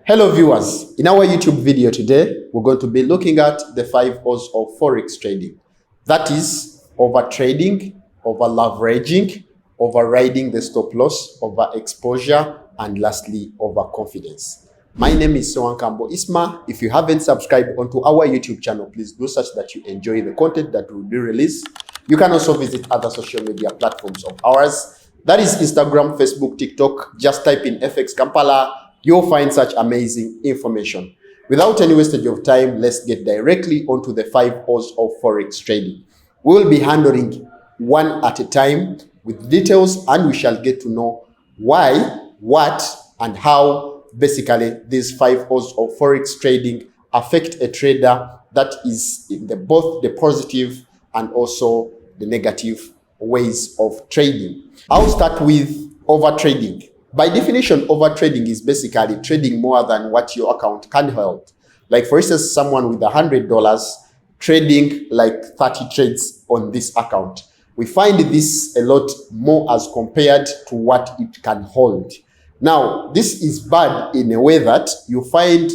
Hello viewers, in our YouTube video today, we're going to be looking at the 5 O's of Forex trading. That is overtrading, overleveraging, overriding the stop loss, overexposure, and lastly, overconfidence. My name is Soankambo Isma. If you haven't subscribed onto our YouTube channel, please do such that you enjoy the content that will be released. You can also visit other social media platforms of ours. That is Instagram, Facebook, TikTok. Just type in FX Kampala. You'll find such amazing information. Without any wastage of time, let's get directly onto the 5 O's of Forex trading. We will be handling one at a time with details, and we shall get to know why, what, and how basically these 5 O's of Forex trading affect a trader that is in both the positive and also the negative ways of trading. I'll start with overtrading. By definition, overtrading is basically trading more than what your account can hold. Like for instance, someone with $100 trading like 30 trades on this account. We find this a lot more as compared to what it can hold. Now, this is bad in a way that you find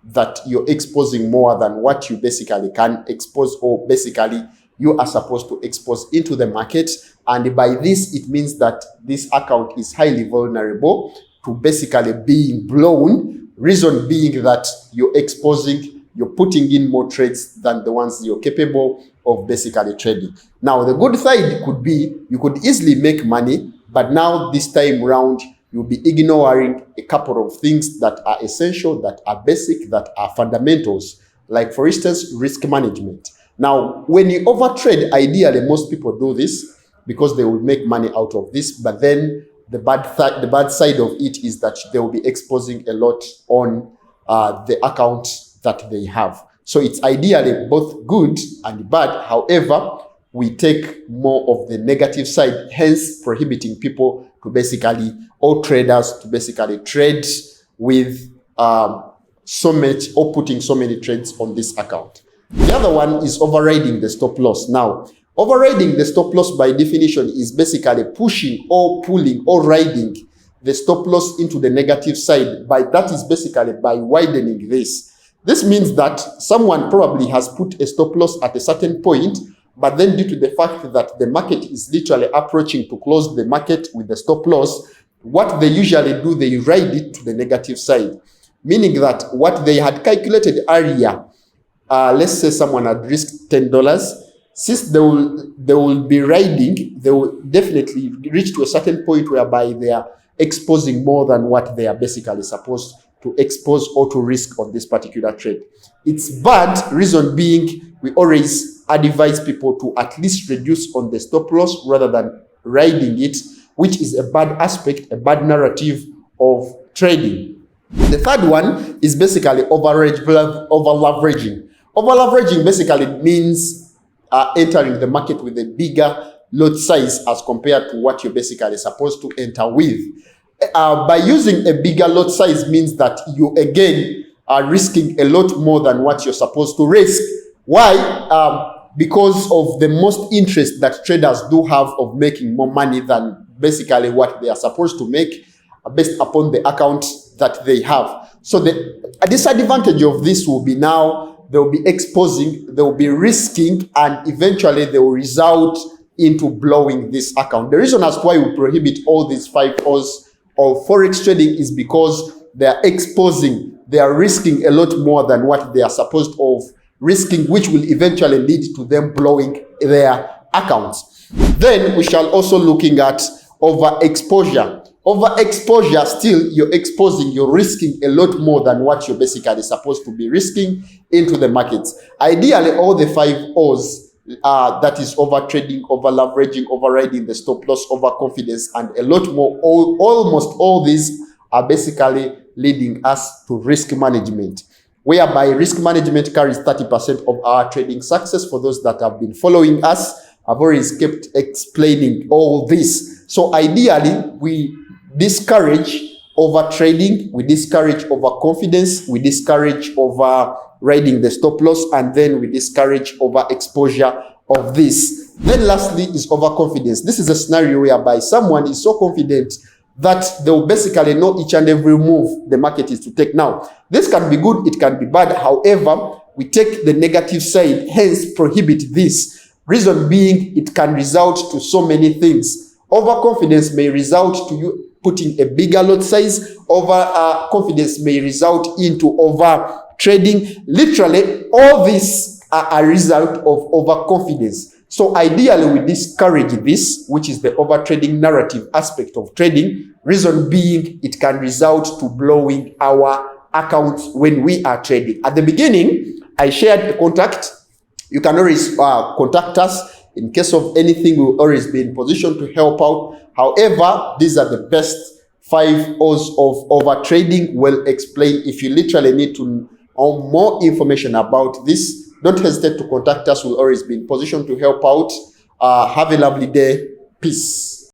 that you're exposing more than what you basically can expose, or basically you are supposed to expose into the market. And by this, it means that this account is highly vulnerable to basically being blown. Reason being that you're putting in more trades than the ones you're capable of basically trading. Now, the good side could be you could easily make money, but now this time round, you'll be ignoring a couple of things that are essential, that are basic, that are fundamentals. Like for instance, risk management. Now, when you overtrade, ideally, most people do this because they will make money out of this. But then the bad side of it is that they will be exposing a lot on the account that they have. So it's ideally both good and bad. However, we take more of the negative side, hence prohibiting people to basically, or traders to basically trade with so much, or putting so many trades on this account. The other one is overriding the stop loss. Now, overriding the stop loss by definition is basically pushing or pulling or riding the stop loss into the negative side. That is basically by widening this. This means that someone probably has put a stop loss at a certain point, but then due to the fact that the market is literally approaching to close the market with the stop loss, what they usually do, they ride it to the negative side. Meaning that what they had calculated earlier, let's say someone had risked $10, since they will be riding, they will definitely reach to a certain point whereby they are exposing more than what they are basically supposed to expose or to risk on this particular trade. It's bad, reason being, we always advise people to at least reduce on the stop loss rather than riding it, which is a bad aspect, a bad narrative of trading. The third one is basically overleveraging. Overleveraging basically means entering the market with a bigger lot size as compared to what you're basically supposed to enter with. By using a bigger lot size means that you again are risking a lot more than what you're supposed to risk. Why? Because of the most interest that traders do have of making more money than basically what they are supposed to make based upon the account that they have. So the disadvantage of this will be now they will be exposing, they will be risking, and eventually they will result into blowing this account. The reason as to why we prohibit all these 5 O's of Forex trading is because they are exposing, they are risking a lot more than what they are supposed of risking, which will eventually lead to them blowing their accounts. Then we shall also looking at overexposure. Overexposure, still you're risking a lot more than what you're basically supposed to be risking into the markets. Ideally, all the 5 O's, that is overtrading, overleveraging, overriding the stop loss, overconfidence, and a lot more, almost all these are basically leading us to risk management, whereby risk management carries 30% of our trading success. For those that have been following us, I've always kept explaining all this. So ideally, we discourage overtrading, we discourage overconfidence, we discourage overriding the stop loss, and then we discourage overexposure of this. Then lastly is overconfidence. This is a scenario whereby someone is so confident that they will basically know each and every move the market is to take. Now, this can be good, it can be bad. However, we take the negative side, hence prohibit this. Reason being, it can result to so many things. Overconfidence may result to you putting a bigger lot size. Overconfidence may result into over trading. Literally, all these are a result of overconfidence. So ideally, we discourage this, which is the overtrading narrative aspect of trading. Reason being, it can result to blowing our accounts when we are trading. At the beginning, I shared a contact. You can always contact us. In case of anything, we'll always be in position to help out. However, these are the best 5 O's of overtrading, well explained. If you literally need to know more information about this, don't hesitate to contact us. We'll always be in position to help out. Have a lovely day. Peace.